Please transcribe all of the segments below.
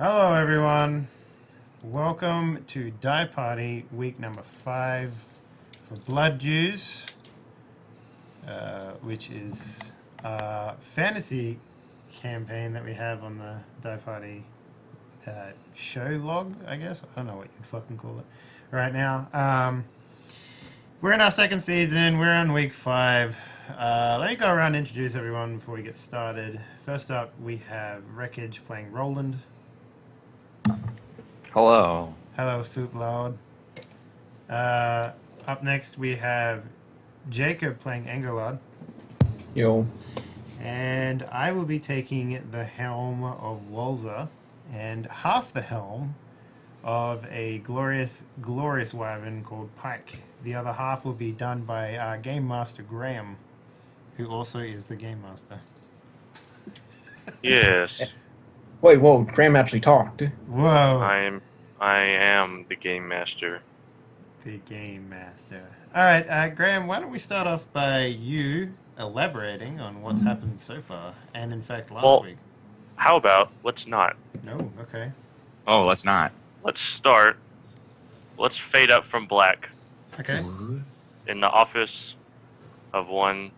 Hello, everyone. Welcome to Die Party week number 5 for Blood Dews, which is a fantasy campaign that we have on the Die Party show log, I guess. I don't know what you'd fucking call it right now. We're in our second season. We're on week 5. Let me go around and introduce everyone before we get started. First up, we have Wreckage playing Roland. Hello. Hello, Soup Lord. Up next, we have Jacob playing Engelard. Yo. And I will be taking the helm of Walzer and half the helm of a glorious wyvern called Pike. The other half will be done by our Game Master Graham, who also is the Game Master. Yes. Wait, whoa, Graham actually talked. Whoa! I am the game master. The Game Master. Alright, Graham, why don't we start off by you elaborating on what's happened so far, and in fact last week. How about let's not? No, okay. Oh, let's not. Let's start. Let's fade up from black Okay. in the office of one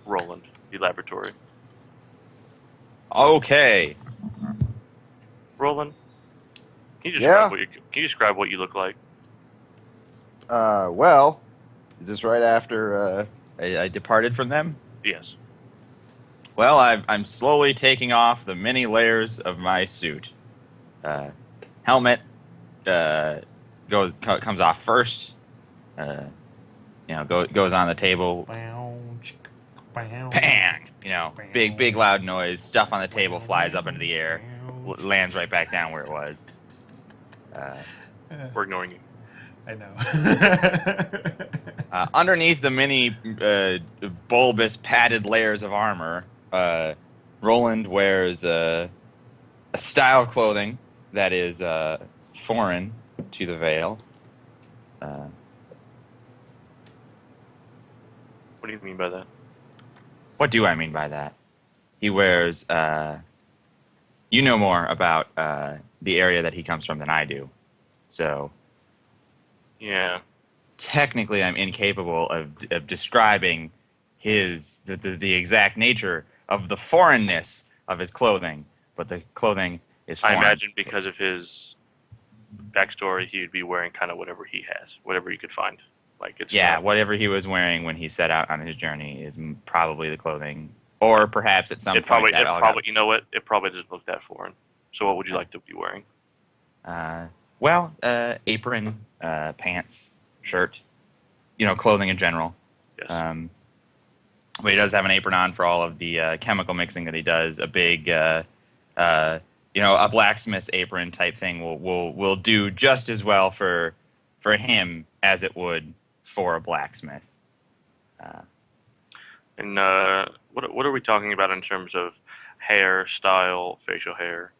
Roland, the laboratory. Okay. Roland, can you Yeah? describe what you look like? Well, is this right after, I departed from them. Yes. Well, I'm slowly taking off the many layers of my suit. Helmet comes off first. Goes on the table. Bang! Big loud noise. Stuff on the table flies up into the air. Lands right back down where it was. We're ignoring you. I know. Underneath the many bulbous padded layers of armor, Roland wears a style of clothing that is foreign to the Veil. What do you mean by that? What do I mean by that? He wears... you know more about the area that he comes from than I do. So... Yeah. Technically, I'm incapable of describing the exact nature of the foreignness of his clothing, but the clothing is foreign. I imagine because of his backstory, he would be wearing kind of whatever he has, whatever he could find. Whatever he was wearing when he set out on his journey is probably the clothing, or perhaps at some point. You know what? It probably doesn't look that foreign. So, what would you like to be wearing? Apron, pants, shirt, clothing in general. Yes. But he does have an apron on for all of the chemical mixing that he does. A big, a blacksmith's apron type thing will do just as well for him as it would for a blacksmith. And what are we talking about in terms of hair, style, facial hair?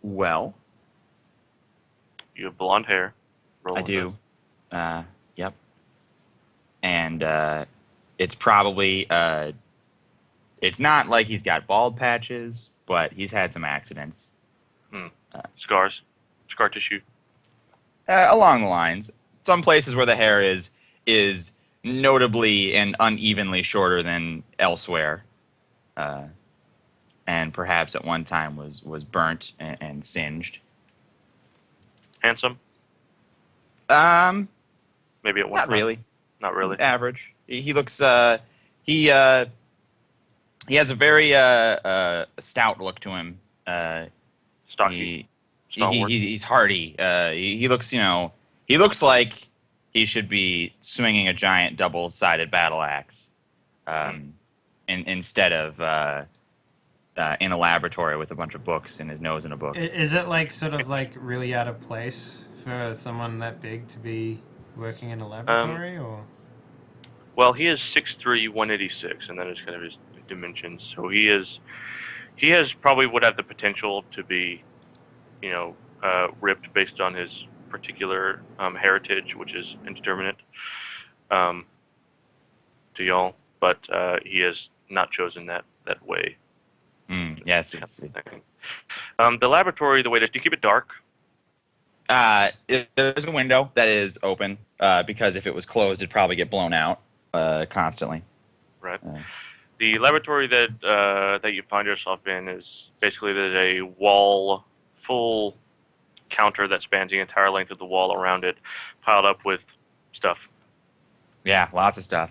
Well, You have blonde hair. I do. Yep. And it's probably it's not like he's got bald patches, but he's had some accidents. Scars, scar tissue. Along the lines, some places where the hair is notably and unevenly shorter than elsewhere, and perhaps at one time was burnt and singed. Handsome? Maybe at one Not time. really. Not really. Average. He looks. He has a very stout look to him. Stocky. He's hardy. He looks. He looks like he should be swinging a giant double-sided battle axe, instead of in a laboratory with a bunch of books in his nose in a book. Is it like really out of place for someone that big to be working in a laboratory, or? Well, he is 6'3", 186, and that is kind of his dimensions. So he has probably would have the potential to be, ripped based on his particular heritage, which is indeterminate. To y'all, but he has not chosen that way. Yes, The laboratory, the way that you keep it dark. There's a window that is open because if it was closed, it'd probably get blown out constantly. Right. The laboratory that you find yourself in is basically there's a full counter that spans the entire length of the wall around it, piled up with stuff. Yeah, lots of stuff.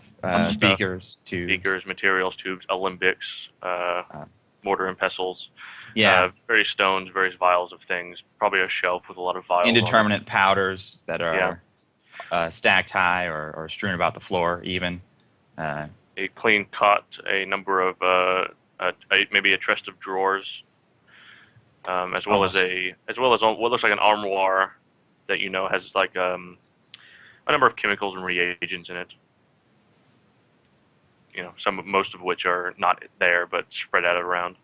Beakers, tubes. Beakers, materials, tubes, alembics, mortar and pestles. Yeah. Various stones, various vials of things. Probably a shelf with a lot of vials. Indeterminate powders that are stacked high or strewn about the floor, even. A clean cut, a number of maybe a chest of drawers, as well as what looks like an armoire that has like a number of chemicals and reagents in it. Most of which are not there, but spread out around.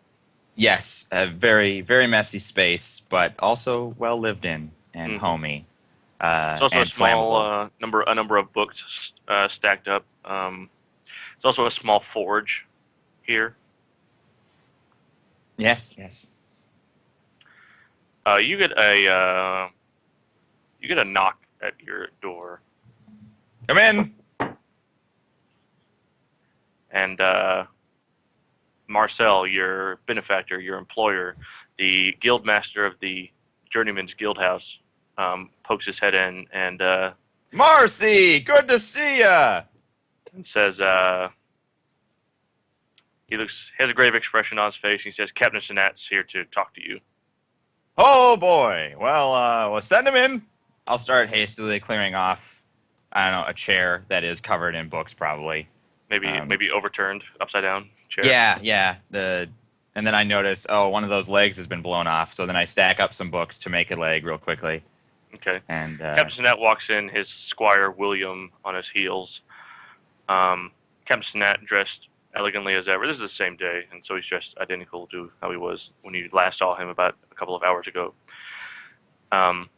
Yes, a very, very messy space, but also well lived in and homey. It's also and a small flammable. number of books stacked up. It's also a small forge here. Yes. You get a knock at your door. Come in. And Marcel, your benefactor, your employer, the guild master of the Journeyman's Guild House, pokes his head in and Marcy, good to see ya. And says, he has a grave expression on his face. And he says, Captain Sinat's here to talk to you. Oh boy. Well, send him in. I'll start hastily clearing off, I don't know, a chair that is covered in books, probably. Maybe overturned, upside down chair. Yeah. And then I notice, one of those legs has been blown off. So then I stack up some books to make a leg real quickly. Okay. And Captain Sinat walks in, his squire William on his heels. Captain Sinat dressed elegantly as ever. This is the same day, and so he's dressed identical to how he was when you last saw him about a couple of hours ago. Captain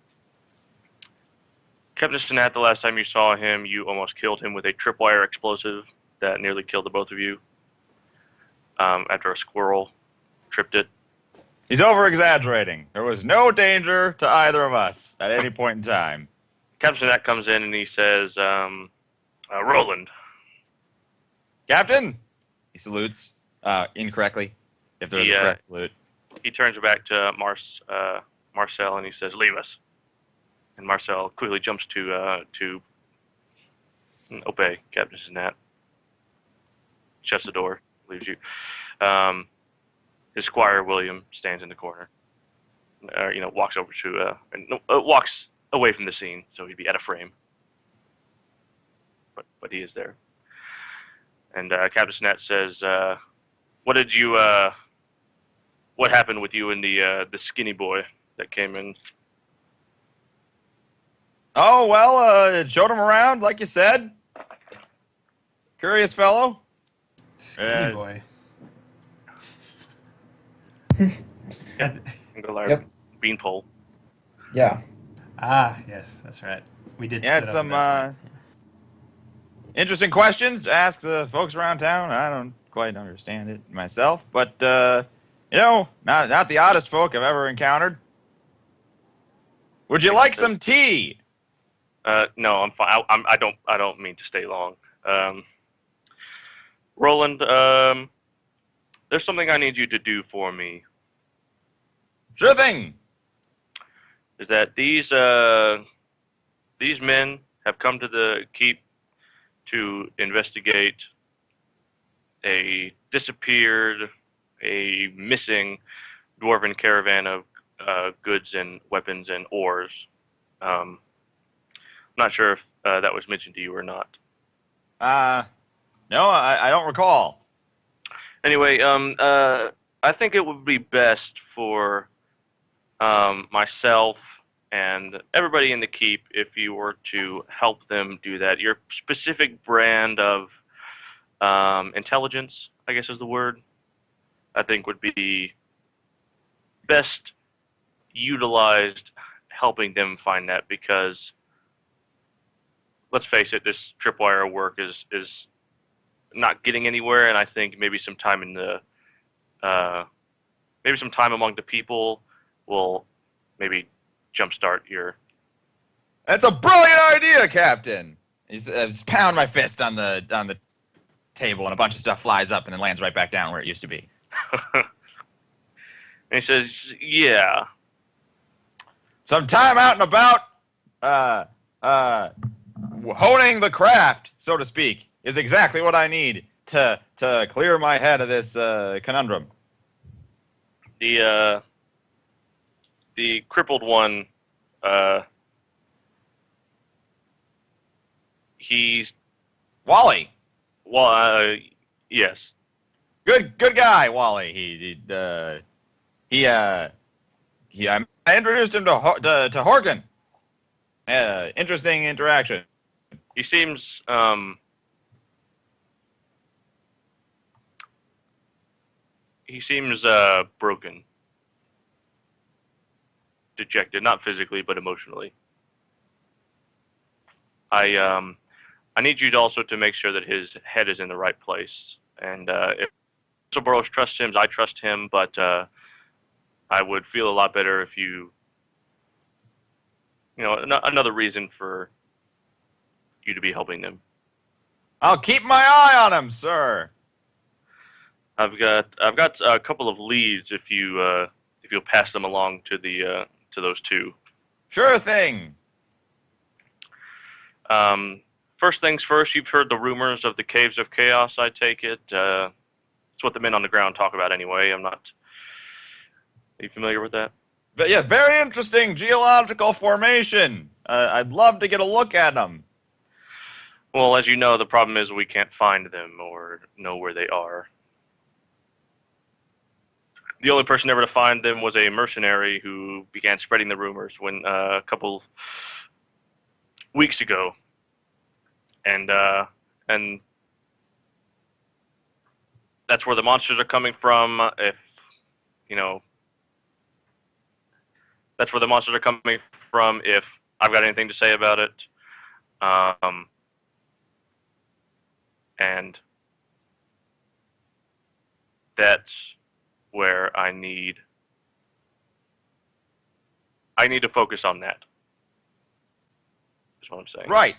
Sinat, the last time you saw him, you almost killed him with a tripwire explosive that nearly killed the both of you after a squirrel tripped it. He's over-exaggerating. There was no danger to either of us at any point in time. Captain Sinat comes in and he says, Roland. Captain? He salutes incorrectly, if there's a correct salute. He turns back to Marcel and he says, leave us. And Marcel quickly jumps to obey Captain Sinat. Shuts the door, leaves you. His squire William stands in the corner. Walks over to walks away from the scene, so he'd be out of frame. But he is there. And Captain Sinat says, "What happened with you and the skinny boy that came in?" Oh, well, showed him around, like you said. Curious fellow. Skinny boy. Yep. Beanpole. Yeah. Ah, yes, that's right. We did. Yeah, split had up some that. interesting questions to ask the folks around town. I don't quite understand it myself, but not the oddest folk I've ever encountered. Would you like some tea? No, I'm fine. I don't mean to stay long. Roland, there's something I need you to do for me. Sure thing. Is that these men have come to the keep to investigate a disappeared, a missing dwarven caravan of goods and weapons and ores. I'm not sure if that was mentioned to you or not. No, I don't recall. Anyway, I think it would be best for myself and everybody in the keep if you were to help them do that. Your specific brand of intelligence, I guess is the word, I think would be best utilized helping them find that, because let's face it, this tripwire work is not getting anywhere, and I think maybe some time in the maybe some time among the people will maybe jumpstart your. That's a brilliant idea, Captain. He's pound my fist on the table, and a bunch of stuff flies up and then lands right back down where it used to be. And he says, "Yeah, Some time out and about, honing the craft, so to speak, is exactly what I need to clear my head of this conundrum." the crippled one, he's Wally, well, yes, good guy, Wally. I introduced him to Horkin. Interesting interaction. he seems broken, dejected, not physically but emotionally. I need you to also to make sure that his head is in the right place. And if Burroughs trusts him, I trust him, but I would feel a lot better if another reason for you to be helping them. I'll keep my eye on him, sir. I've got a couple of leads if you'll pass them along to to those two. Sure thing. First things first, you've heard the rumors of the Caves of Chaos, I take it. It's what the men on the ground talk about anyway. Are you familiar with that? But yeah, very interesting geological formation. I'd love to get a look at them. Well, as you know, the problem is we can't find them or know where they are. The only person ever to find them was a mercenary who began spreading the rumors when a couple weeks ago. And that's where the monsters are coming from. That's where the monsters are coming from. If I've got anything to say about it, and that's where I need to focus on that. Is what I'm saying. Right.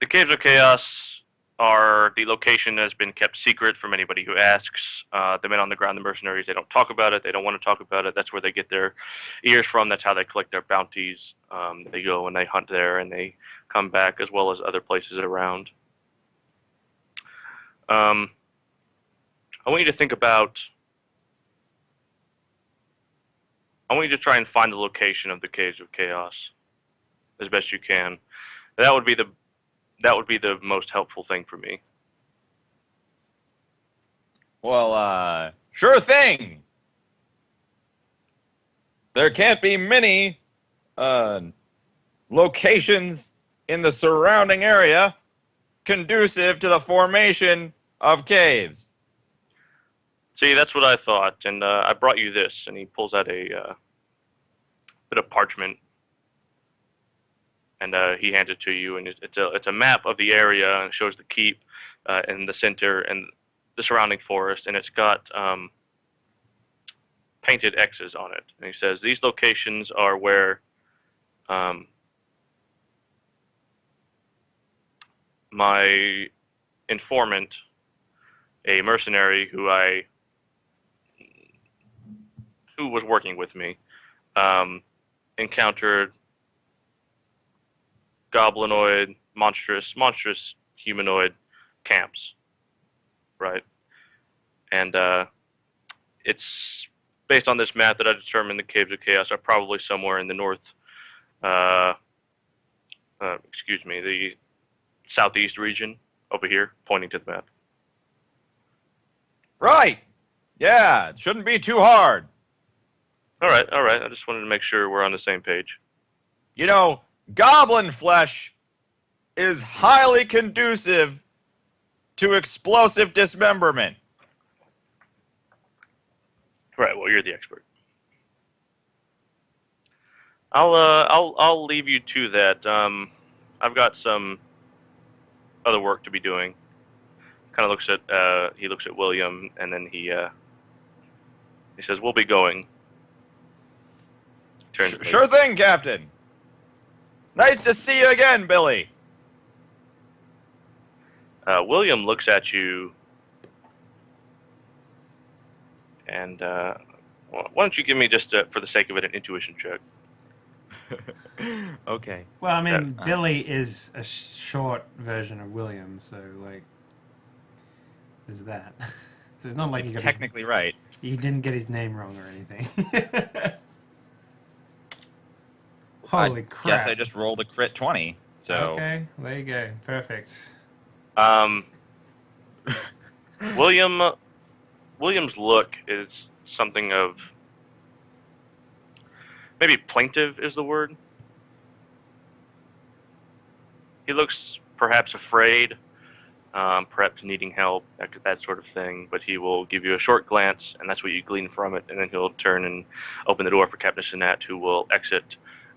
The Caves of Chaos are the location that has been kept secret from anybody who asks. The men on the ground, the mercenaries, they don't talk about it. They don't want to talk about it. That's where they get their ears from. That's how they collect their bounties. They go and they hunt there and they come back, as well as other places around. I want you to think about. I want you to try and find the location of the Caves of Chaos as best you can. That would be the most helpful thing for me. Well, sure thing. There can't be many locations in the surrounding area conducive to the formation of caves. See, that's what I thought, and I brought you this. And he pulls out a bit of parchment, and he hands it to you. And it's a map of the area, and it shows the keep in the center and the surrounding forest, and it's got painted X's on it. And he says these locations are where my informant, a mercenary who was working with me, encountered goblinoid, monstrous humanoid camps, right? And it's based on this map that I determined the Caves of Chaos are probably somewhere in the the southeast region over here, pointing to the map. Right. Yeah, it shouldn't be too hard. All right. I just wanted to make sure we're on the same page. You know, goblin flesh is highly conducive to explosive dismemberment. Right. Well, you're the expert. I'll leave you to that. I've got some other work to be doing. Kind of looks at he looks at William, and then he says, "We'll be going." Turns to Sure thing, Captain. Nice to see you again, Billy. William looks at you, and why don't you give me just, for the sake of it, an intuition check? Okay. Well, I mean, Uh, Billy is a short version of William, so like, there's that. So it's not like it's he technically right. he didn't get his name wrong or anything. Holy crap! Guess I just rolled a crit 20. So Okay, there you go. Perfect. William's look is something of maybe plaintive is the word. He looks perhaps afraid, perhaps needing help, that sort of thing. But he will give you a short glance, and that's what you glean from it. And then he'll turn and open the door for Captain Sinat, who will exit,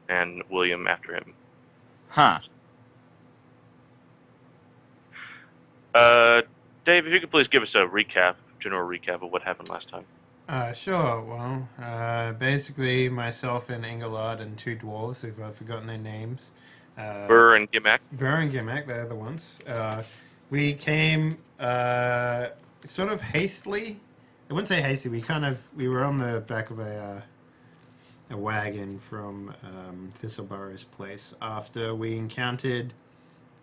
and William after him. Huh. Dave, if you could please give us a general recap of what happened last time. Sure. Well, basically, myself and Engelard and two dwarves, who've forgotten their names. Burr and Gimak. Burr and Gimak, they're the ones. We came sort of hastily. I wouldn't say hasty. We were on the back of a wagon from Thistleburrow's place after we encountered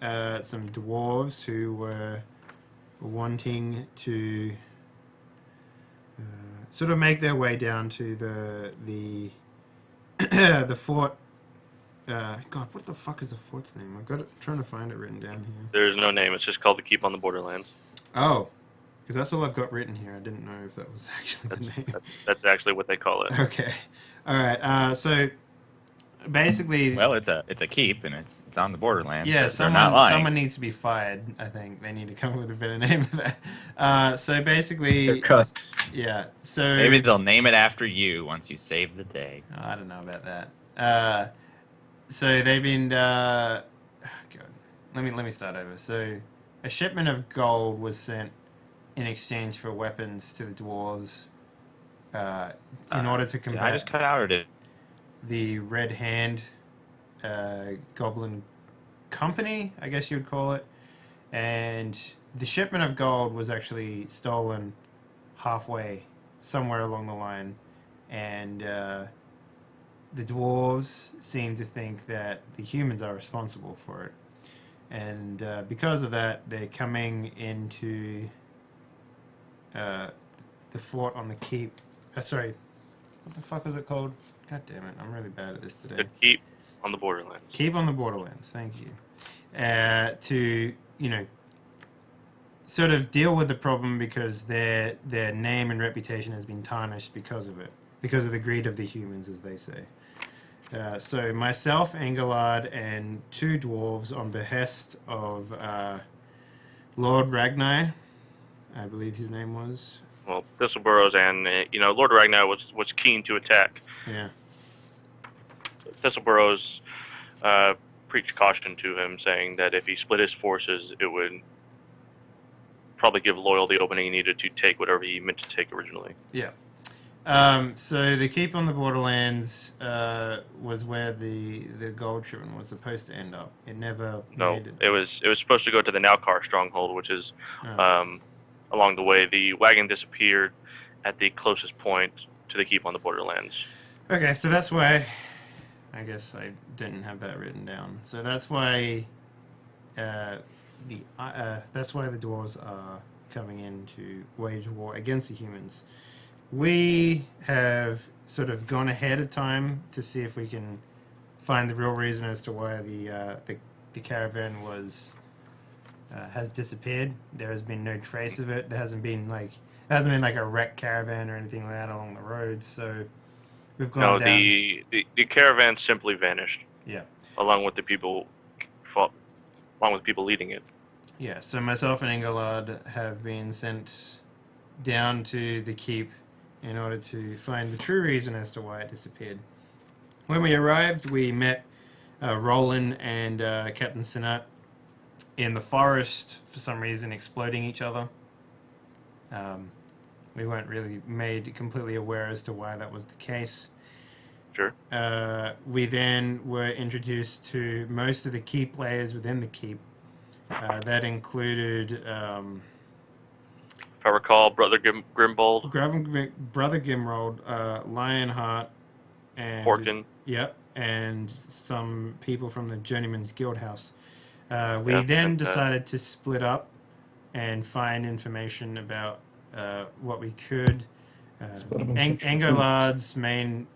some dwarves who were wanting to sort of make their way down to the the fort. God, what the fuck is the fort's name? I'm trying to find it written down here. There's no name. It's just called the Keep on the Borderlands. Oh, because that's all I've got written here. I didn't know if that was actually the name. That's actually what they call it. Okay, all right. So basically, Well, it's a keep, and it's on the Borderlands. yeah, so they're not lying. someone needs to be fired. I think they need to come up with a better name for that. So basically, They're cut. yeah. So Maybe they'll name it after you once you save the day. I don't know about that. So they've been. God, let me start over. So a shipment of gold was sent in exchange for weapons to the dwarves in order to Did I combat just cut out, or did the Red Hand Goblin Company, I guess you would call it. And the shipment of gold was actually stolen halfway, somewhere along the line. And the dwarves seem to think that the humans are responsible for it. And because of that, they're coming into the fort on the keep. Sorry, what the fuck was it called? God damn it, I'm really bad at this today. The Keep on the Borderlands. Keep on the Borderlands, thank you. To, sort of deal with the problem because their name and reputation has been tarnished because of it. Because of the greed of the humans, as they say. So myself, Engelard, and two dwarves on behest of Lord Ragnar, I believe his name was. Well, Thistleburrows and Lord Ragnar was keen to attack. Yeah. Thistleburrows preached caution to him, saying that if he split his forces, it would probably give Loyal the opening he needed to take whatever he meant to take originally. Yeah. So the Keep on the Borderlands was where the gold shipment was supposed to end up. It never made it. It was supposed to go to the Nalkar stronghold, which is along the way. The wagon disappeared at the closest point to the Keep on the Borderlands. Okay, so that's why I guess I didn't have that written down. So that's why the dwarves are coming in to wage war against the humans. We have sort of gone ahead of time to see if we can find the real reason as to why the caravan has disappeared. There has been no trace of it. There hasn't been like a wrecked caravan or anything like that along the road. So we've gone down. The caravan simply vanished. Yeah. Along with the people leading it. Yeah. So myself and Engelard have been sent down to the keep in order to find the true reason as to why it disappeared. When we arrived, we met Roland and Captain Sinat in the forest for some reason exploding each other. We weren't really made completely aware as to why that was the case. Sure. We then were introduced to most of the key players within the keep. That included If I recall, Brother Grimbold, Brother Gimrold, Lionheart, and Porkin. Yep, and some people from the Journeyman's Guildhouse. We Yeah, then and, decided to split up and find information about what we could. Split up in section Angolard's main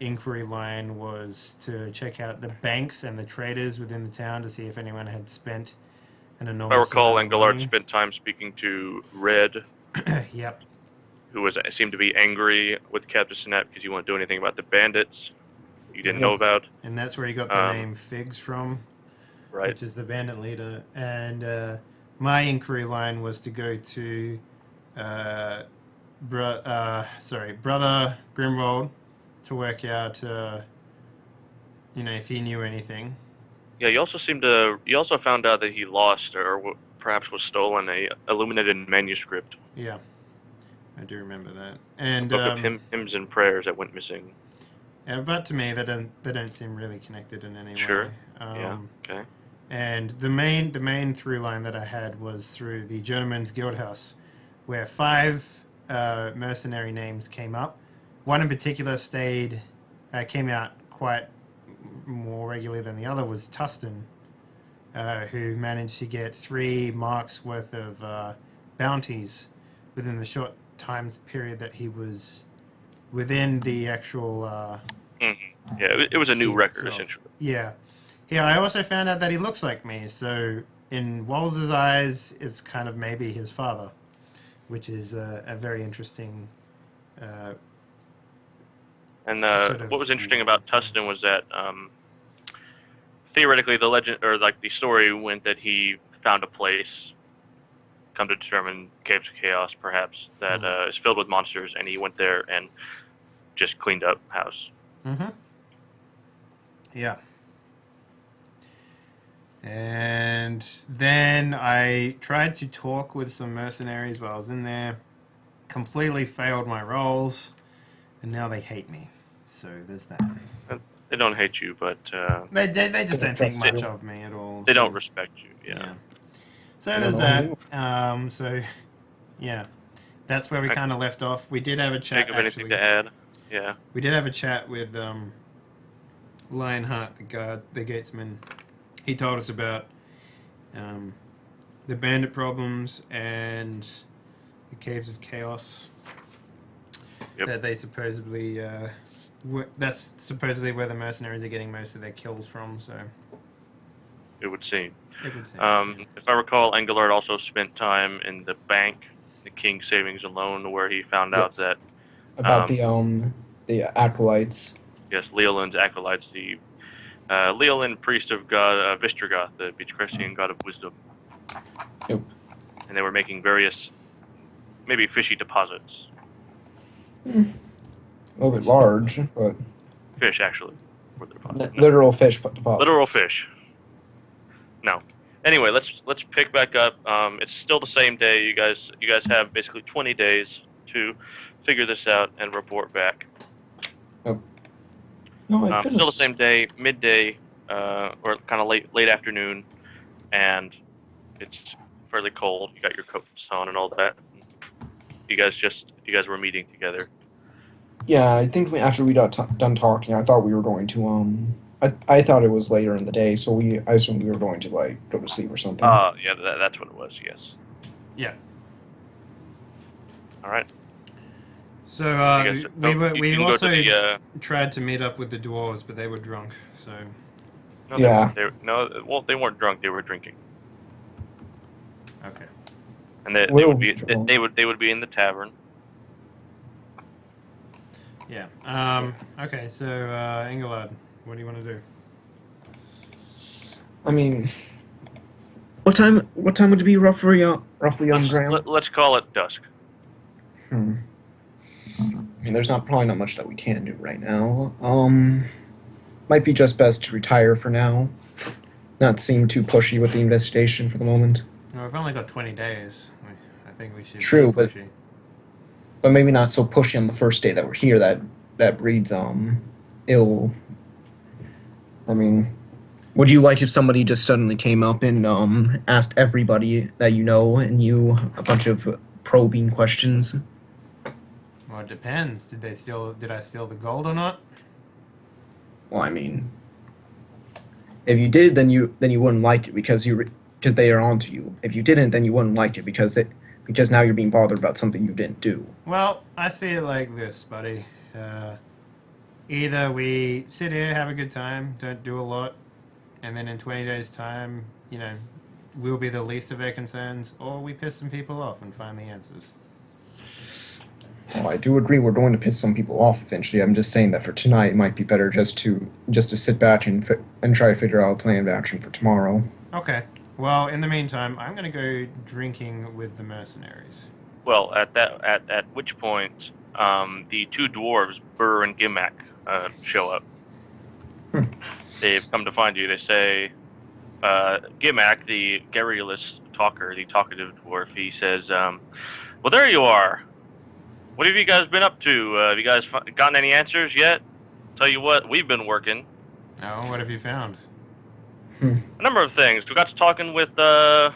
inquiry line was to check out the banks and the traders within the town to see if anyone had spent an If I enormous recall, amount of Engelard money. spent time speaking to Red, Yep. who seemed to be angry with Captain Sinat because he wouldn't do anything about the bandits you didn't know about. And that's where he got the name Figs from, Right. which is the bandit leader. And my inquiry line was to go to Brother Grimwald to work out, if he knew anything. Yeah, you also found out that he lost, or perhaps was stolen, a illuminated manuscript. Yeah, I do remember that. And A book of hymns and prayers that went missing. yeah, but to me, they don't seem really connected in any Sure. way. Yeah. Okay. And the main through line that I had was through the Journeyman's Guildhouse, where 5 mercenary names came up. One in particular came out quite more regularly than the other, was Tustin, who managed to get 3 marks worth of bounties within the short time period that he was within the actual... Yeah, it was a new keep record, itself. essentially. Yeah. Yeah, I also found out that he looks like me, so in Wals's eyes, it's kind of maybe his father, which is a very interesting... And sort of- what was interesting about Tustin was that theoretically the legend, or like the story went that he found a place, come to determine Caves of Chaos perhaps, that is filled with monsters, and he went there and just cleaned up house. Mm-hmm. Yeah. And then I tried to talk with some mercenaries while I was in there. Completely failed my rolls, and now they hate me. So there's that. They don't hate you, but They just don't think trust much you. of me at all. they so, don't respect you. Yeah. So I there's don't that. So yeah, that's where we kind of left off. We did have a chat. Think of anything to add? Yeah. We did have a chat with Lionheart, the guard, the gatesman. He told us about the bandit problems and the Caves of Chaos. Yep. That they supposedly that's supposedly where the mercenaries are getting most of their kills from. So It would seem. it would seem. If I recall, Engelard also spent time in the bank, the King's Savings and Loan, where he found out Yes. that About the acolytes. yes, Leolin's acolytes, the Leolin, priest of God Vistrogoth, the Beachcrestian god of wisdom. Yep. And they were making various, maybe fishy deposits. A little bit large, but Fish, actually, were the deposits. No. literal fish deposits. Literal fish. No. Anyway, let's pick back up. It's still the same day. You guys have basically 20 days to figure this out and report back. Oh my Still the goodness. same day, midday, or kind of late afternoon, and it's fairly cold. You got your coats on and all that. You guys were meeting together. Yeah, I think after we got done talking, I thought we were going to I thought it was later in the day, so I assumed we were going to like go to sleep or something. Yeah, that's what it was. Yes. Yeah. All right. So You guys- we you can go also to the, tried to meet up with the dwarves, but they were drunk. So no, Yeah. they weren't drunk. They were drinking, okay. and they We'll would be drunk. they would be in the tavern. Yeah. Okay. So Engelard, what do you want to do? I mean, what time would it be roughly on Graham? Let's call it dusk. I mean, there's probably not much that we can do right now. might be just best to retire for now. Not seem too pushy with the investigation for the moment. Well, we've only got 20 days. I think we should True, be pushy. But maybe not so pushy on the first day that we're here. That breeds ill. I mean, would you like if somebody just suddenly came up and asked everybody that you know and you a bunch of probing questions? Well, it depends. Did I steal the gold or not? Well, I mean, if you did, then you wouldn't like it because they are onto you. If you didn't, then you wouldn't like it because now you're being bothered about something you didn't do. Well, I see it like this, buddy. Either we sit here, have a good time, don't do a lot, and then in 20 days' time, we'll be the least of their concerns, or we piss some people off and find the answers. Well, I do agree we're going to piss some people off eventually. I'm just saying that for tonight, it might be better just to sit back and try to figure out a plan of action for tomorrow. Okay. Well, in the meantime, I'm going to go drinking with the mercenaries. Well, at which point, the two dwarves, Burr and Gimak, show up. They've come to find you. They say, Gimak, the garrulous talker, the talkative dwarf, he says, well, there you are. What have you guys been up to? Have you guys gotten any answers yet? Tell you what, we've been working. Oh, what have you found? A number of things. We got to talking with a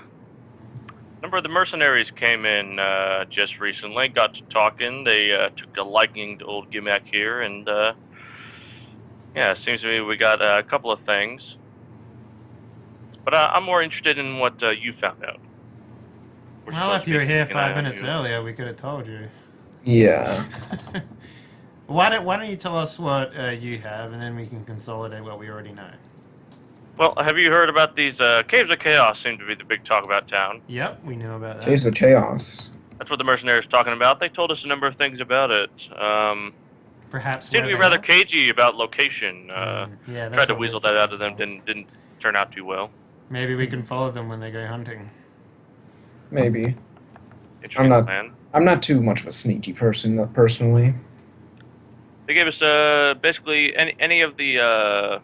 number of the mercenaries came in just recently. Got to talking. They took a liking to old Gimak here, and yeah, it seems to me we got a couple of things. But I'm more interested in what you found out. Well, if you were here 5 minutes earlier, we could have told you. Yeah. Why don't you tell us what you have, and then we can consolidate what we already know. Well, have you heard about these Caves of Chaos? Seem to be the big talk about town. Yep, we know about that. Caves of Chaos. That's what the mercenaries are talking about. They told us a number of things about it. Perhaps seemed to be rather cagey about location. Yeah, tried to weasel that out of them. Didn't turn out too well. Maybe we can follow them when they go hunting. Maybe. Interesting plan. I'm not too much of a sneaky person, personally. They gave us basically any of the.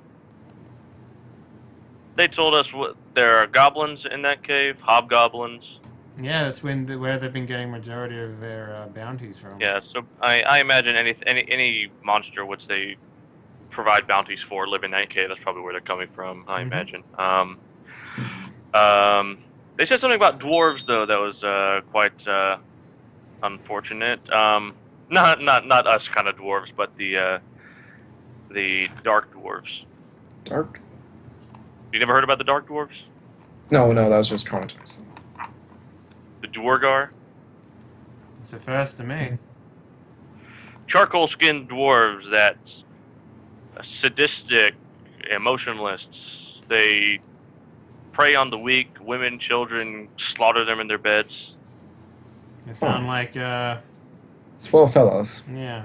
They told us there are goblins in that cave, hobgoblins. Yeah, that's where they've been getting majority of their bounties from. Yeah, so I imagine any monster which they provide bounties for live in that cave. That's probably where they're coming from. I imagine. They said something about dwarves though that was quite unfortunate. Not us kind of dwarves, but the dark dwarves. Dark? You never heard about the dark dwarves? No, that was just context. The Dwargar? It's the first to me. Charcoal-skinned dwarves that's sadistic, emotionless. They prey on the weak, women, children, slaughter them in their beds. They sound like, Swell fellows. yeah.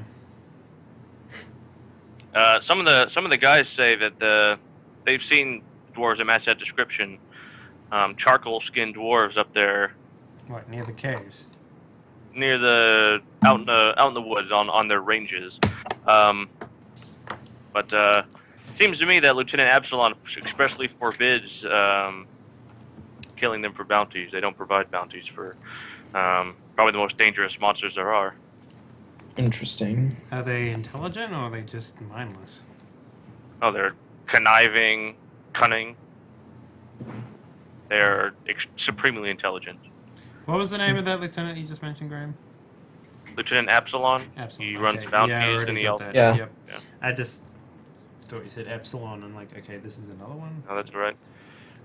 Some of the guys say that they've seen dwarves that match that description. Charcoal-skinned dwarves up there. What, near the caves? Near the out in the woods on their ranges. But seems to me that Lieutenant Absalon expressly forbids killing them for bounties. They don't provide bounties for probably the most dangerous monsters there are. Interesting. Are they intelligent, or are they just mindless? Oh, they're conniving, cunning. They're supremely intelligent. What was the name of that lieutenant you just mentioned, Graham? Lieutenant Absalon. Absalon. He runs okay. bounties yeah, I already in the got Elf. that. Yeah. Yep. I just thought you said Epsilon, and like, okay, this is another one. Oh, that's right.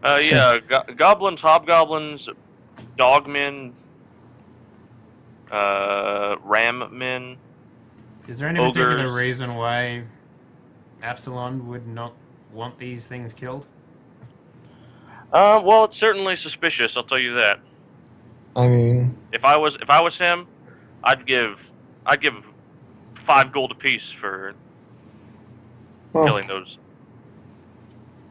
Yeah, goblins, hobgoblins, dogmen, ram men. Is there any ogres. particular reason why Absalon would not want these things killed? Well, it's certainly suspicious. I'll tell you that. I mean, If I was him, I'd give 5 gold apiece for well, killing those.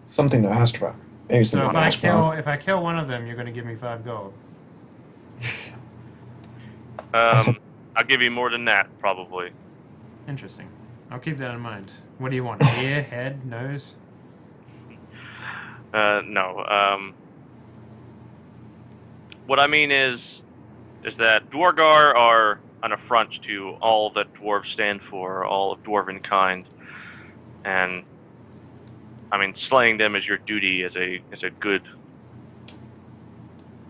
something to ask about. Maybe So something to ask about. if I kill one of them, you're going to give me 5 gold. I'll give you more than that, probably. Interesting. I'll keep that in mind. What do you want? Ear, head, nose? No. What I mean is that Dwargar are an affront to all that dwarves stand for, all of dwarven kind, and I mean slaying them is your duty as a good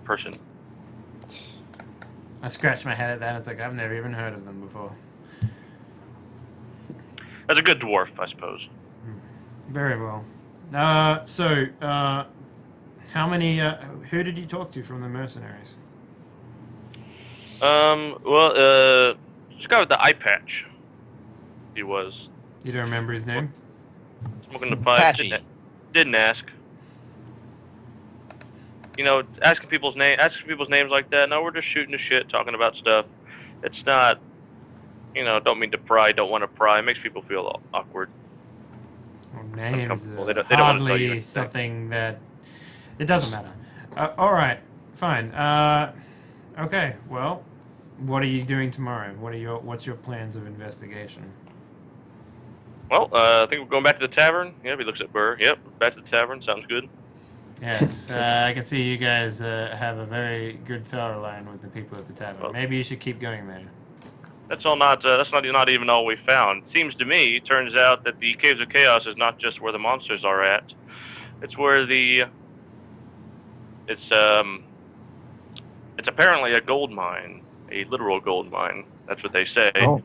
person. I scratched my head at that. And it's like I've never even heard of them before. As a good dwarf, I suppose. Very well. How many? Who did you talk to from the mercenaries? This guy with the eye patch. He was You don't remember his name? smoking the pipe. Patchy. Didn't ask. You know, asking people's names like that. No, we're just shooting the shit, talking about stuff. It's not. You know, don't mean to pry. Don't want to pry. It makes people feel awkward. Well, names Uncomfortable. are They don't want to tell you hardly anything. something that... It doesn't matter. All right, fine. Okay, well, what are you doing tomorrow? What's your plans of investigation? Well, I think we're going back to the tavern. Yep, he looks at Burr. Yep, back to the tavern. Sounds good. Yes, I can see you guys have a very good thorough line with the people at the tavern. Well- Maybe you should keep going there. That's not even all we found. Seems to me, turns out that the Caves of Chaos is not just where the monsters are at. It's where it's apparently a gold mine, a literal gold mine. That's what they say. Oh.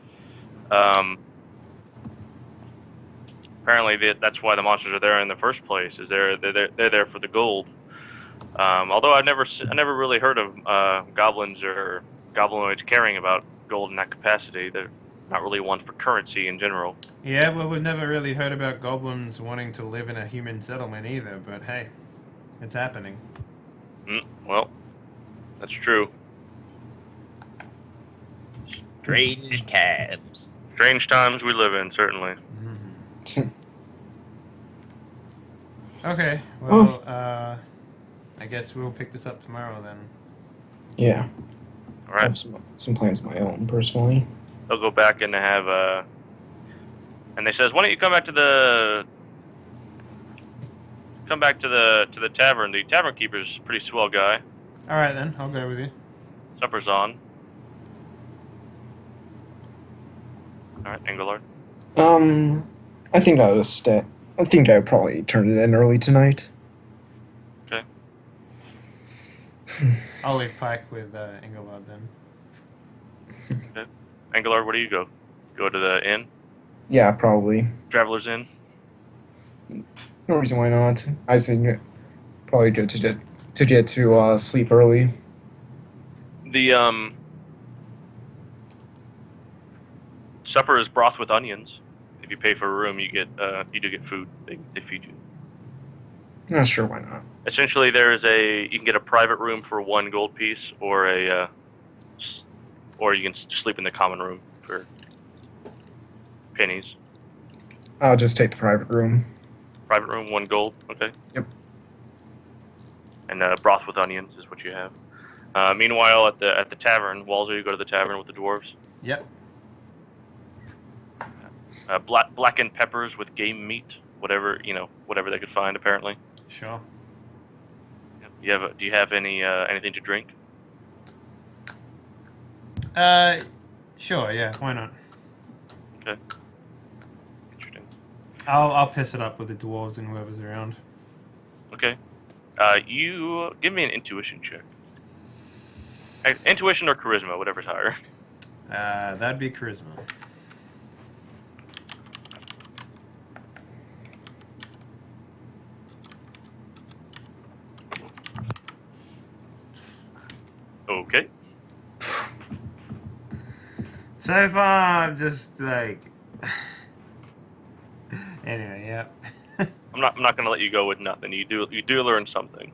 Apparently that's why the monsters are there in the first place. Is they're there for the gold. Although I never really heard of goblins or goblinoids caring about gold in that capacity. They're not really one for currency in general. Yeah, well, we've never really heard about goblins wanting to live in a human settlement either, but hey, it's happening. Well, that's true. Strange times. Strange times we live in, certainly. Okay, well, I guess we'll pick this up tomorrow then. Yeah. All I right. have some plans of my own, personally. They'll go back and have and they says, why don't you come back to the tavern? The tavern keeper's a pretty swell guy. All right then, I'll go with you. Supper's on. All right, Engelard. I think I'll just stay. I think I'll probably turn it in early tonight. Okay. I'll leave Pike with Engelbard then. Engelard, where do you go? Go to the inn? Yeah, probably. Traveler's Inn? No reason why not. I think it probably good to get to sleep early. The supper is broth with onions. If you pay for a room, you do get food. They feed you. Not sure why not. Essentially, you can get a private room for 1 gold piece, or you can sleep in the common room for pennies. I'll just take the private room. Private room, 1 gold. Okay. Yep. And broth with onions is what you have. Meanwhile, at the tavern, Walzer, you go to the tavern with the dwarves. Yep. Blackened peppers with game meat, whatever they could find. Apparently. Sure. Do you have anything to drink? Sure, yeah, why not? Okay. Interesting. I'll piss it up with the dwarves and whoever's around. Okay. You give me an intuition check. Intuition or charisma, whatever's higher. That'd be charisma. Okay. So far, I'm just like... Anyway, yep. I'm not gonna let you go with nothing. You do learn something.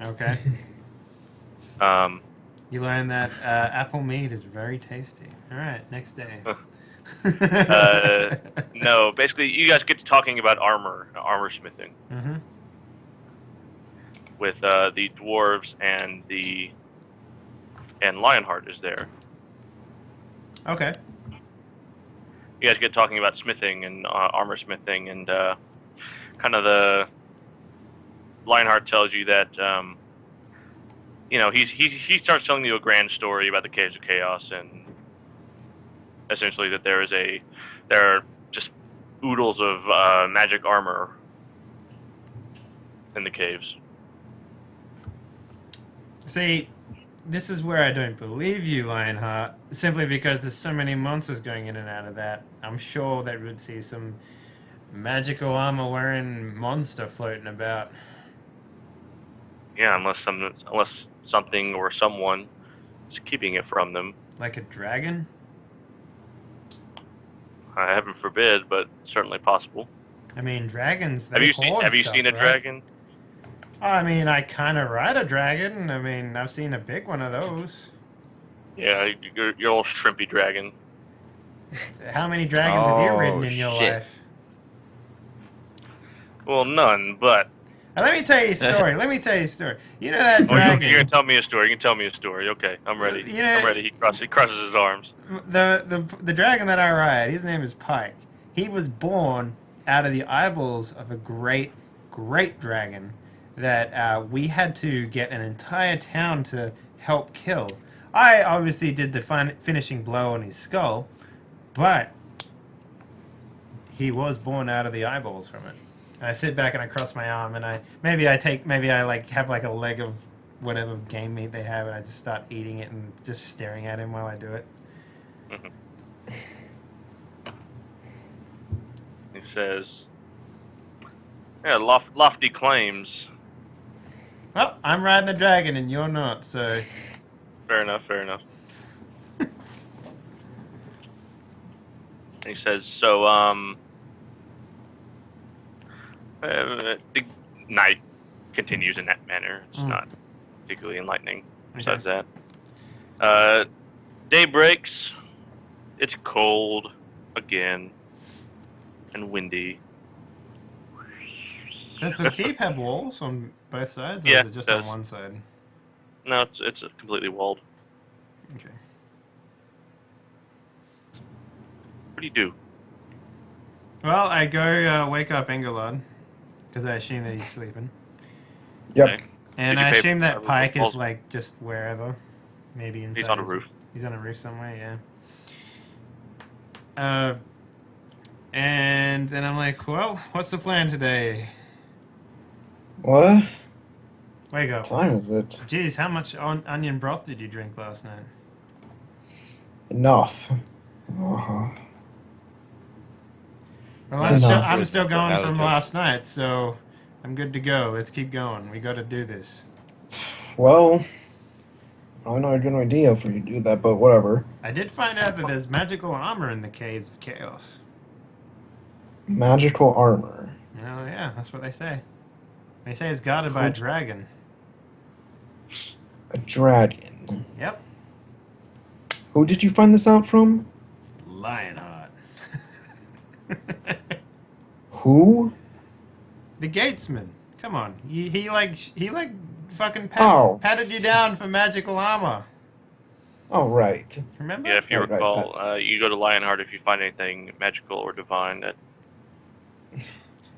Okay. You learn that apple meat is very tasty. All right, next day. No, basically, you guys get to talking about armor smithing Mm-hmm. with the dwarves and Lionheart is there. Okay. you guys get talking about smithing and armor smithing, and kind of the Lionheart tells you that he starts telling you a grand story about the Caves of Chaos, and essentially that there are just oodles of magic armor in the caves. See, this is where I don't believe you, Lionheart, simply because there's so many monsters going in and out of that. I'm sure that we'd see some magical armor-wearing monster floating about. Yeah, unless something or someone is keeping it from them. Like a dragon? Heaven forbid, but certainly possible. I mean, dragons, Have they you hoard stuff, seen a right? dragon? I mean, I kind of ride a dragon. I mean, I've seen a big one of those. Yeah, your old shrimpy dragon. How many dragons have you ridden Oh, in your shit. life? Well, none, but... Let me tell you a story. You know that Oh, dragon? you're gonna tell me a story. You can tell me a story. Okay, I'm ready. You know- I'm ready. He crosses his arms. The dragon that I ride, his name is Pike. He was born out of the eyeballs of a great dragon that we had to get an entire town to help kill. I obviously did the finishing blow on his skull, but he was born out of the eyeballs from it. And I sit back and I cross my arm and I have like a leg of whatever game meat they have and I just start eating it and just staring at him while I do it. He says, "Yeah, lofty claims." Well, I'm riding the dragon and you're not, so... Fair enough. He says, so, the night continues in that manner. It's not particularly enlightening besides that. Day breaks. It's cold again and windy. Does the keep have walls on both sides, or Yeah, is it just it does. on one side? No, it's completely walled. Okay. What do you do? Well, I go wake up Engelard, because I assume that he's sleeping. Yep. Okay. And Did you I pay assume that for Pike is walls? like just wherever. Maybe inside. He's on a his- roof. He's on a roof somewhere, yeah. And then I'm like, well, what's the plan today? What Wake up. time is it? Jeez, how much onion broth did you drink last night? Enough. Uh-huh. Well, Enough. I'm still going That was from good. last night, so I'm good to go. Let's keep going. We got to do this. Well, probably not a good idea for you to do that, but whatever. I did find out that there's magical armor in the Caves of Chaos. Magical armor. Oh, yeah, that's what they say. They say it's guarded by a dragon. A dragon. Yep. Who did you find this out from? Lionheart. Who? The Gatesman. Come on. He fucking Oh. patted you down for magical armor. Oh, right. Remember? Yeah, if you Right, recall, you go to Lionheart if you find anything magical or divine. That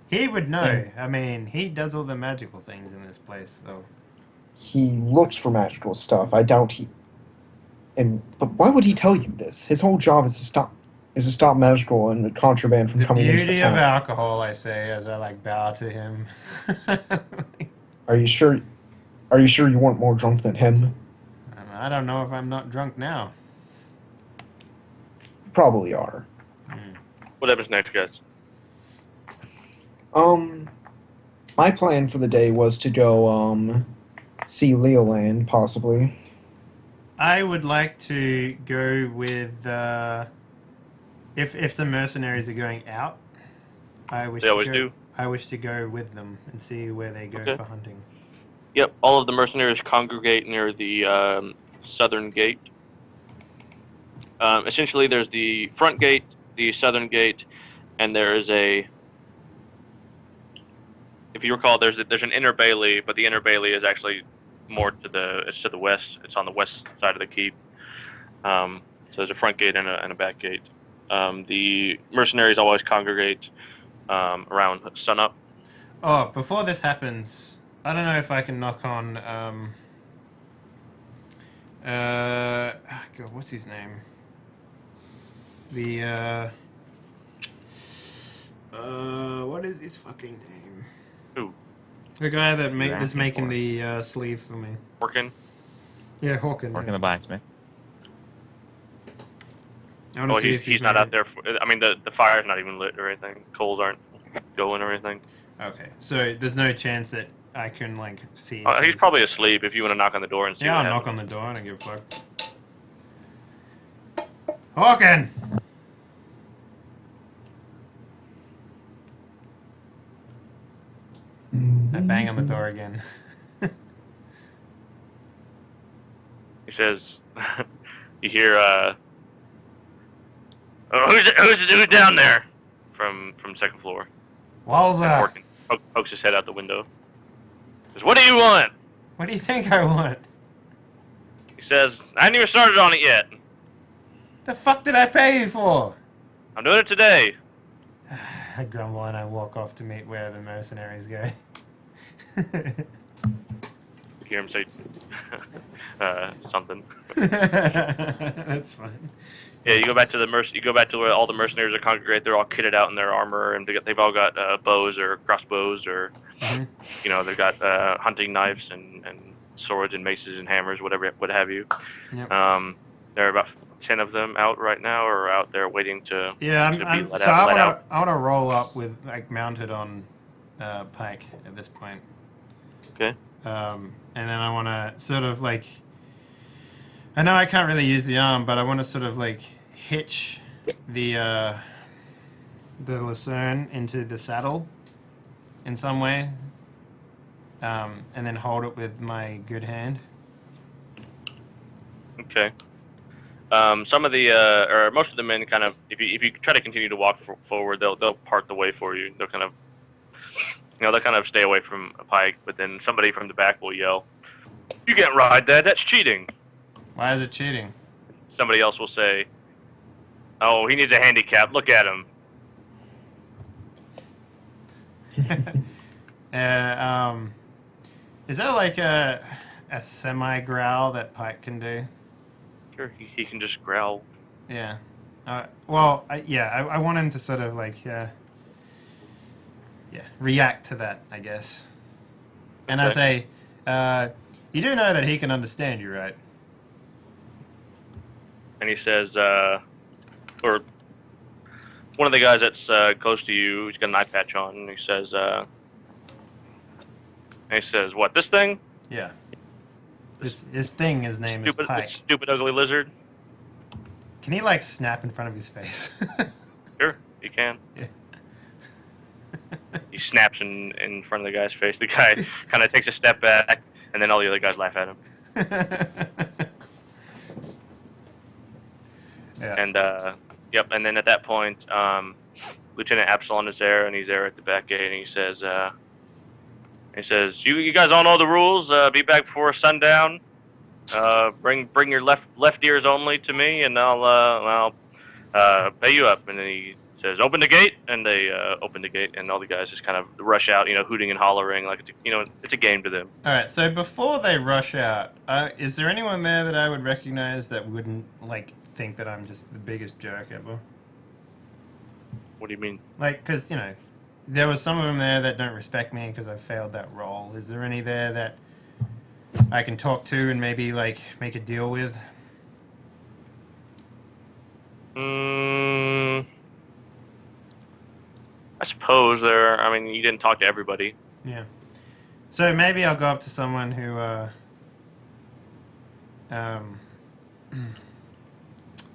He would know. I mean, he does all the magical things in this place, so... He looks for magical stuff. I doubt he... But why would he tell you this? His whole job is to stop magical and contraband from The coming into the beauty of town. alcohol, I say, as I, bow to him. Are you sure? Are you sure you weren't more drunk than him? I don't know if I'm not drunk now. You probably are. what happens next, guys? My plan for the day was to go, see Leoland, possibly. I would like to go with, if the mercenaries are going out, I wish They to always go, do. I wish to go with them and see where they go Okay. for hunting. Yep, all of the mercenaries congregate near the southern gate. Essentially, there's the front gate, the southern gate, and there is a. If you recall, there's an inner bailey, but the inner bailey is actually more to the west. It's on the west side of the keep. So there's a front gate and a back gate. The mercenaries always congregate around sunup. Oh, before this happens, I don't know if I can knock on. God, what's his name? The what is his fucking name? Who? The guy that You're that's asking making for the sleeve for me. Working. Yeah, Hawken. Working Yeah. the blacksmith. I want to Well, see if he's not made out there. I mean, the fire's not even lit or anything. Coals aren't going or anything. Okay, so there's no chance that I can like see. He's probably asleep. If you want to knock on the door and see Yeah, what I'll knock happens. on the door. I don't give a fuck. Hawken! I bang on the door again. He says, you hear, who's down there? From second floor. Walza! Working. Pokes his head out the window. Says, what do you want? What do you think I want? He says, I haven't even started on it yet. The fuck did I pay you for? I'm doing it today. I grumble and I walk off to meet where the mercenaries go. You hear him say, something. That's fine. Yeah, you go back to you go back to where all the mercenaries are congregate. They're all kitted out in their armor, and they've all got bows or crossbows, or you know, they've got hunting knives and swords and maces and hammers, whatever, what have you. Yep. There are about 10 of them out right now, or out there waiting to. Yeah, to be I'm let so out. I want to roll up with like mounted on Pike at this point. Okay. And then I want to sort of like. I know I can't really use the arm, but I want to sort of like hitch the Lucerne into the saddle in some way, and then hold it with my good hand. Okay. Some of the or most of the men kind of, if you try to continue to walk forward, they'll part the way for you. They'll kind of, you know, they'll kind of stay away from a Pike, but then somebody from the back will yell, "You can't ride that. That's cheating." Why is it cheating? Somebody else will say, "Oh, he needs a handicap. Look at him." Is there like a semi growl that Pike can do? Sure, he can just growl. Yeah. Well, I want him to sort of like react to that, I guess. And I say, you do know that he can understand you, right? And he says, or one of the guys that's close to you, he's got an eye patch on, and he says, "What, this thing? Yeah. This thing, his name is Pike. This stupid ugly lizard." Can he like snap in front of his face? Sure, he can. Yeah. He snaps in front of the guy's face. The guy kind of takes a step back, and then all the other guys laugh at him. Yeah. And yep. And then at that point, Lieutenant Absalon is there, and he's there at the back gate, and he says, "You guys all know the rules. Be back before sundown. Bring your left ears only to me, and I'll pay you up." And then he says, "Open the gate," and they open the gate, and all the guys just kind of rush out, you know, hooting and hollering like it's a game to them. All right. So before they rush out, is there anyone there that I would recognize that wouldn't like think that I'm just the biggest jerk ever? What do you mean? Like, because you know, there was some of them there that don't respect me because I failed that role. Is there any there that I can talk to and maybe like make a deal with? I suppose there. I mean, you didn't talk to everybody. Yeah. So maybe I'll go up to someone who,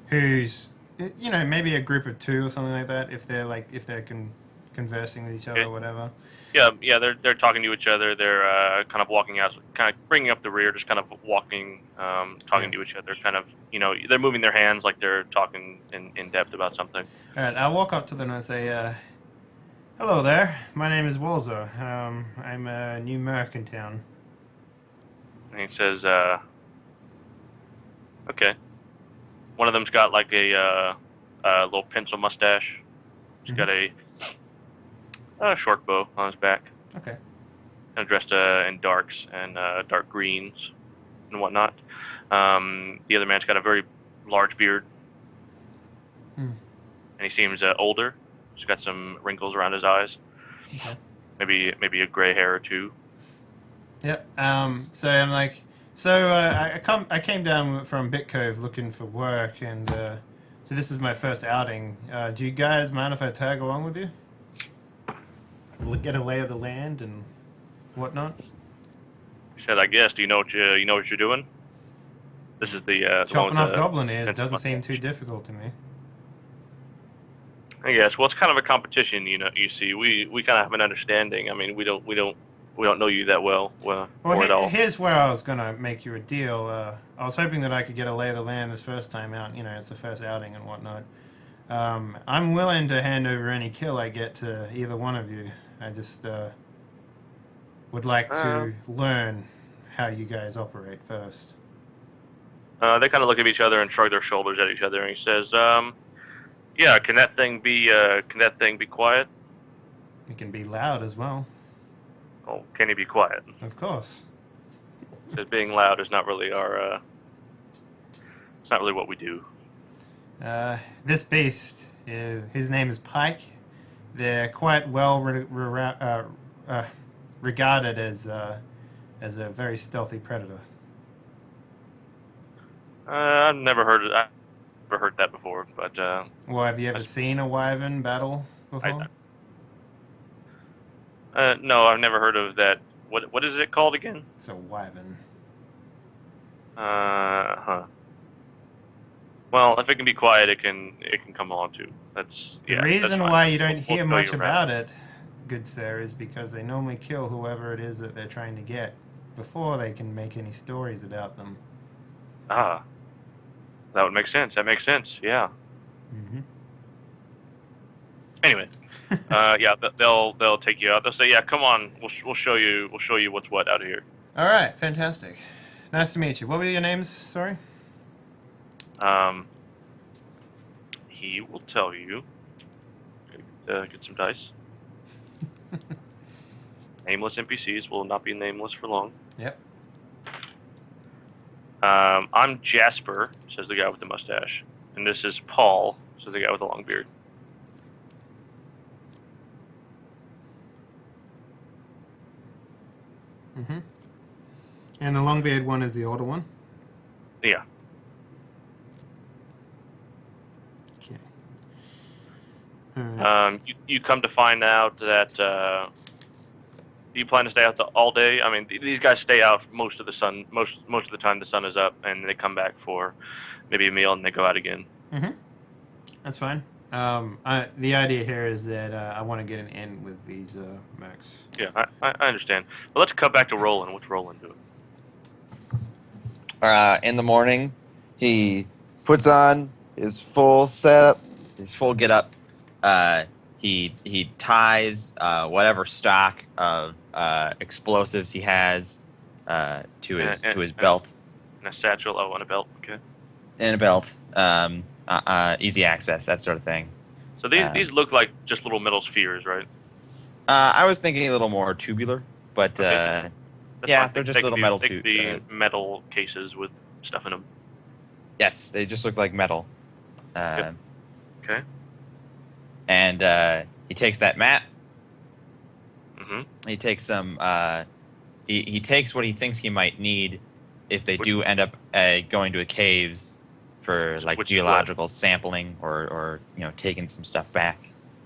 who's, you know, maybe a group of two or something like that. If they're conversing with each other or whatever. Yeah, they're talking to each other. They're kind of walking out, kind of bringing up the rear, just kind of walking, talking to each other. Kind of, you know, they're moving their hands like they're talking in depth about something. All right, I'll walk up to them and say, "Hello there. My name is Walzer. I'm a new merc in town." And he says, "Okay." One of them's got like a little pencil mustache. He's got a short bow on his back. Okay. And dressed in darks and dark greens and whatnot. The other man's got a very large beard. Hmm. And he seems older. He's got some wrinkles around his eyes. Okay. Maybe a gray hair or two. Yep. So I'm like, I came down from Bit Cove looking for work, and so this is my first outing. Do you guys mind if I tag along with you? Get a lay of the land and whatnot. He said, "I guess. Do you know what you're doing?" This is the Chopping one off with goblin ears pencil doesn't seem mustache. too difficult to me. I guess. Well, it's kind of a competition, you see. We kind of have an understanding. I mean, we don't know you that well, or at all. Here's where I was gonna make you a deal. I was hoping that I could get a lay of the land this first time out. You know, it's the first outing and whatnot. I'm willing to hand over any kill I get to either one of you. I just would like to learn how you guys operate first. They kind of look at each other and shrug their shoulders at each other, and he says, "Yeah, can that thing be quiet?" It can be loud as well, Oh, can he be quiet? of course. Because being loud is not really it's not really what we do. This beast, his name is Pike. They're quite well regarded as a very stealthy predator. I've never heard that before, but Well, have you ever seen a wyvern battle before? no, I've never heard of that. What is it called again? It's a wyvern. Well, if it can be quiet, it can come along too. The reason that's fine. why you don't We'll hear show much you about around. it, good sir, is because they normally kill whoever it is that they're trying to get before they can make any stories about them. Ah, that would make sense. That makes sense. Yeah. Mm-hmm. Anyway, yeah, they'll take you out. They'll say, "Yeah, come on, we'll show you what's what out here." All right, fantastic. Nice to meet you. What were your names? Sorry. He will tell you. Get some dice. Nameless NPCs will not be nameless for long. Yep. I'm Jasper, says the guy with the mustache, and this is Paul, says the guy with the long beard. Mm-hmm. And the long-beard one is the older one? Yeah. Okay. All right. You come to find out that you plan to stay out all day. I mean, these guys stay out most of the sun, most of the time the sun is up, and they come back for maybe a meal and they go out again. Mm-hmm. That's fine. The idea here is that I want to get an end with these mercs. Yeah, I understand. But let's cut back to Roland. What's Roland doing? In the morning, he puts on his full setup, his full get up. He ties whatever stock of explosives he has to his belt. And a satchel. Oh, on a belt. Okay. And a belt. Easy access, that sort of thing. So these look like just little metal spheres, right? I was thinking a little more tubular, but Okay. That's yeah, fine. they're just They little could metal They could tubes. be metal cases with stuff in them. Yes, they just look like metal. Okay. And he takes that mat. Mm-hmm. He takes some. He takes what he thinks he might need if they do end up going to a caves for like Which is geological sampling or taking some stuff back.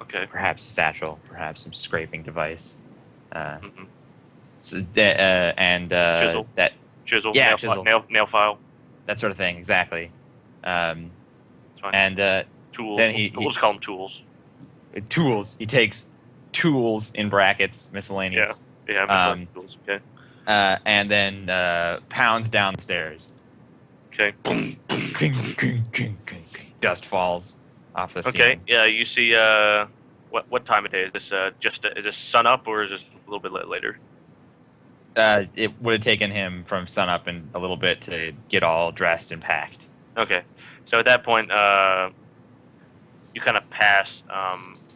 Okay. Perhaps a satchel, perhaps some scraping device. Mm-hmm. Chisel. That Chisel. Yeah, nail, chisel. Nail file. that sort of thing, exactly. It's fine. And Tools. then We'll just call them tools. tools. He takes tools in brackets, miscellaneous. Yeah. I'm tools. Okay. And then pounds down the stairs. Okay. Cling, cling, cling, cling, cling. Dust falls off the Okay. ceiling. Yeah. You see. What time of day is this? Is this sun up or is this a little bit later? It would have taken him from sunup and a little bit to get all dressed and packed. Okay. So at that point, you kind of pass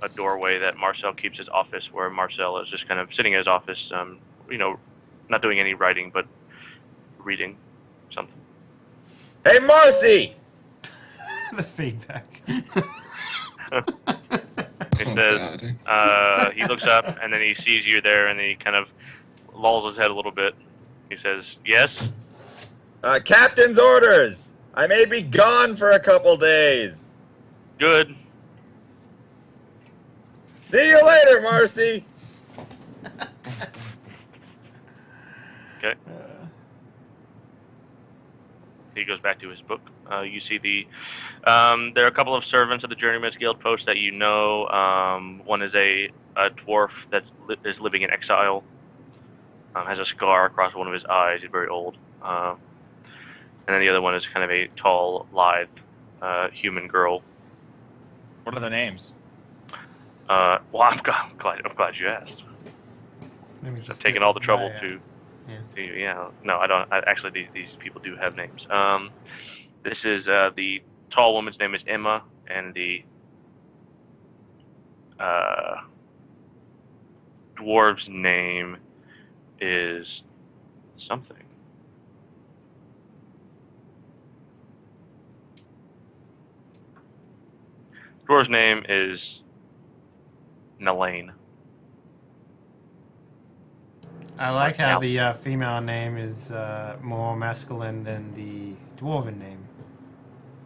a doorway that Marcel keeps his office, where Marcel is just kind of sitting in his office, not doing any writing, but reading something. Hey, Marcy! The feedback. He Oh, says, God. he looks up, and then he sees you there, and then he kind of lolls his head a little bit. He says, yes? Captain's orders! I may be gone for a couple days. Good. See you later, Marcy! Okay. He goes back to his book. You see there are a couple of servants at the Journeyman's Guild post that you know. One is a dwarf that is living in exile. Has a scar across one of his eyes. He's very old. And then the other one is kind of a tall, lithe human girl. What are the names? Well, I'm glad you asked. Let me I've just taken get all the this trouble guy to. Yeah. No, I don't. Actually, these people do have names. This is the tall woman's name is Emma, and the dwarf's name is something. Dwarf's name is Nalaine. I like how Now- the female name is more masculine than the dwarven name.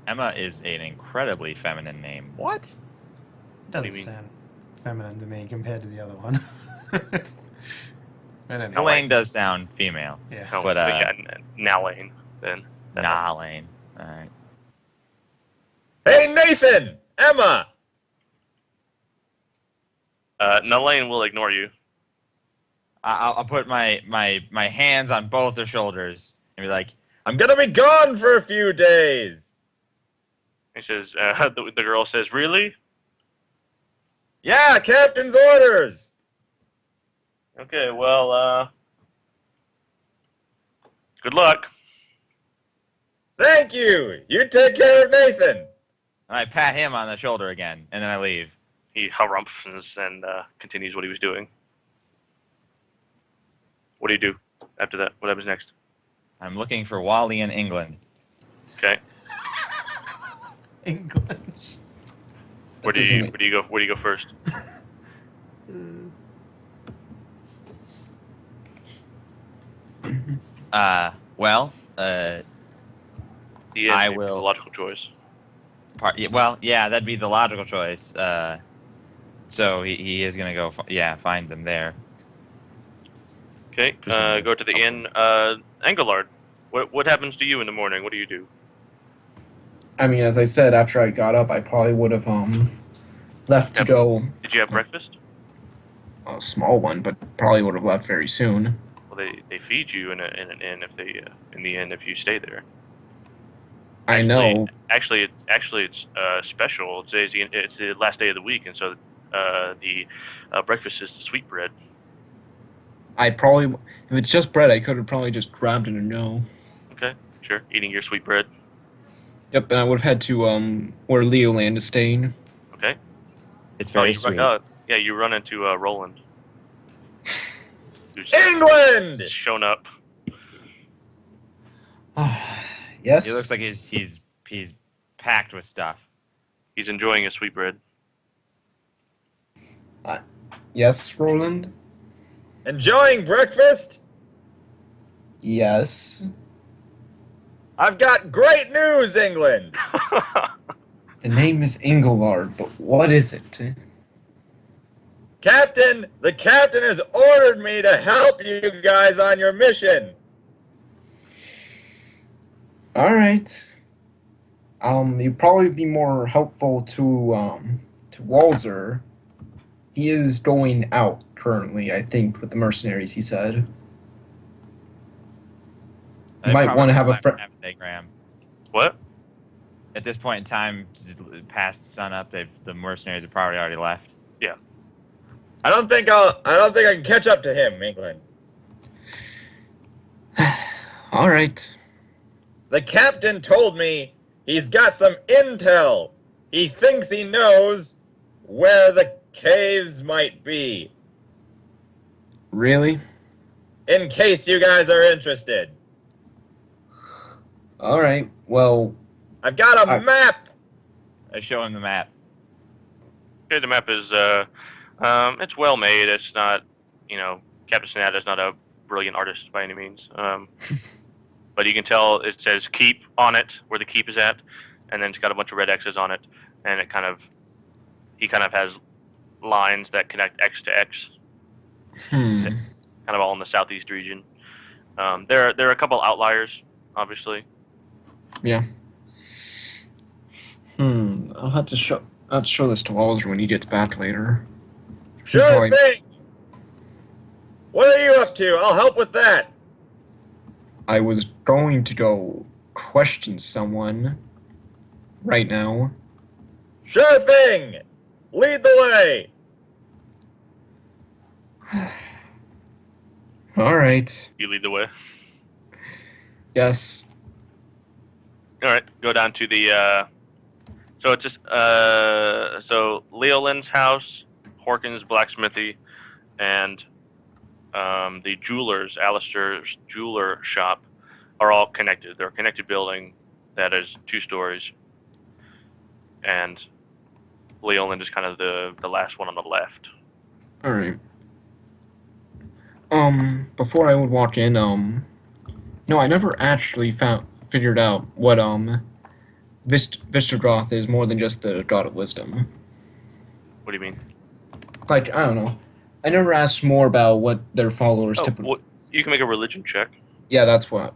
Emma is an incredibly feminine name. What? Doesn't mean? sound feminine to me compared to the other one. But anyway, Elaine does sound female. yeah. No, But, yeah, Nalaine. Then. Nah, Elaine. Alright. Hey, Nathan! Emma! Nalaine will ignore you. I'll put my hands on both their shoulders and be like, I'm gonna be gone for a few days! He says, the girl says, really? Yeah, captain's orders! Okay, well, good luck. Thank you! You take care of Nathan! And I pat him on the shoulder again, and then I leave. He harumphs and continues what he was doing. What do you do after that? What happens next? I'm looking for Wally in England. Okay. England. Where do you go first? The end I may be will- the logical choice. Yeah, that'd be the logical choice. So he is gonna go, find them there. Okay, Presumably. go to the inn. Engelard, what happens to you in the morning? What do you do? I mean, as I said, after I got up, I probably would have left to Yep. go Did you have breakfast? a small one, but probably would have left very soon. Well, they feed you in an inn in the inn if you stay there. I know. Actually, it's special. It's the last day of the week, and so the breakfast is the sweetbread. I probably, if it's just bread, I could have probably just grabbed it and go. Okay, sure. Eating your sweetbread. Yep, and I would have had to where Leoland is staying. Okay. It's very sweet. You run into Roland. Who's England! shown up. Yes. He looks like he's packed with stuff. He's enjoying his sweetbread. Yes, Roland. Enjoying breakfast? Yes. I've got great news, England! The name is Engelard, but what is it? Captain, the captain has ordered me to help you guys on your mission. All right. You'd probably be more helpful to Walzer. He is going out currently, I think, with the mercenaries. He said. You might want to have a friend. Graham. What? At this point in time, past sunup, the mercenaries have probably already left. Yeah. I don't think I can catch up to him, England. All right. The captain told me he's got some intel He thinks he knows where the caves might be. Really? In case you guys are interested. All right. Well, I've got a map! I show him the map. Okay, the map is it's well made. It's not, Captain Sinat is not a brilliant artist by any means. But you can tell it says keep on it, where the keep is at, and then it's got a bunch of red X's on it, and he kind of has lines that connect X to X, kind of all in the southeast region. There are a couple outliers, obviously. Yeah. I'll have to show this to Walter when he gets back later. Sure thing! What are you up to? I'll help with that. I was going to go question someone right now. Sure thing! Lead the way! All right. You lead the way. Yes. All right, go down to the. So it's just so Leolin's house, Horkin's blacksmithy, and the jeweler's Alistair's jeweler shop are all connected. They're a connected building that is 2 stories, and Leolin is kind of the last one on the left. All right. Before I would walk in, no, I never actually figured out what Vistagroth is more than just the god of wisdom. What do you mean? Like, I don't know. I never asked more about what their followers typically... You can make a religion check. Yeah, that's what.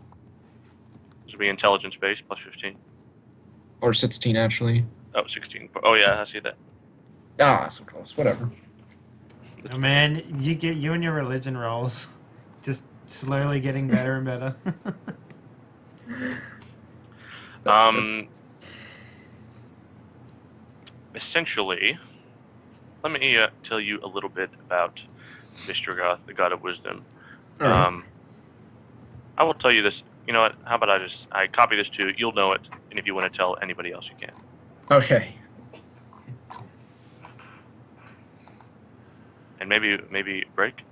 This will be intelligence based, plus 15. Or 16, actually. Oh, 16. Oh, yeah, I see that. Ah, so close. Whatever. Oh, man, you and your religion rolls. Just slowly getting better and better. Essentially, let me tell you a little bit about Vistagroth, the god of wisdom. Right. I will tell you this. You know what? How about I copy this too? You'll know it, and if you want to tell anybody else, you can. Okay. And maybe break.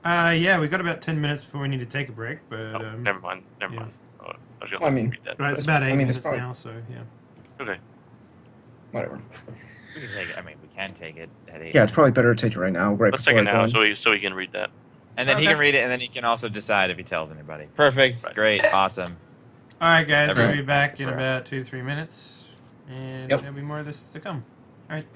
Yeah, we got about 10 minutes before we need to take a break, but Never mind. yeah. Oh, I was gonna read that. Right, it's about 8 minutes probably- now, so yeah. Okay. Whatever. We can take it. I mean, we can take it at 8. Yeah, it's probably better to take it right now, right Let's before take it I go now, in. so he can read that. And then he Okay. can read it, and then he can also decide if he tells anybody. Perfect. Right. Great. Awesome. Alright, guys, we'll Alright. be back in Alright. about 2 to 3 minutes, and Yep. there'll be more of this to come. Alright.